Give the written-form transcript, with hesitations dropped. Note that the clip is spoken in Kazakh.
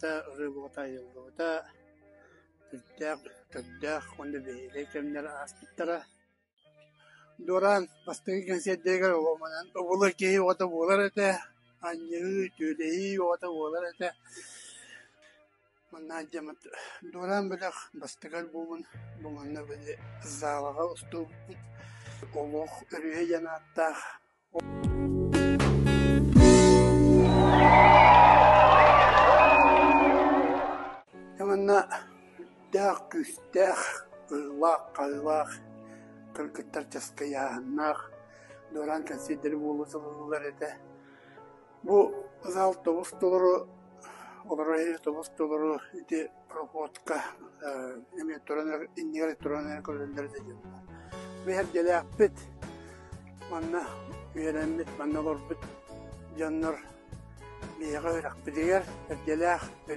Ата рыбота йылбота төддәк онда бейле кемнәр аспиттара. Доран бастыгы концертдегер олманан обулы кей ота болар эте. Аньы төдеи ота болар эте. Манна жамат Доран беләк бастыгар булмын. Булганны беле залага усту олох өрүе янатта. Яманна дәк күстәк кыллак кыркыттар часкаяннах Доран консидер булусылар эте. Бу зал тобустулары олары тобустулары ите проходка эме туранер иннер туранер көрүлөр деген. Бер делапет манна үйренмет манна борбут жаннар мига рахбедер делах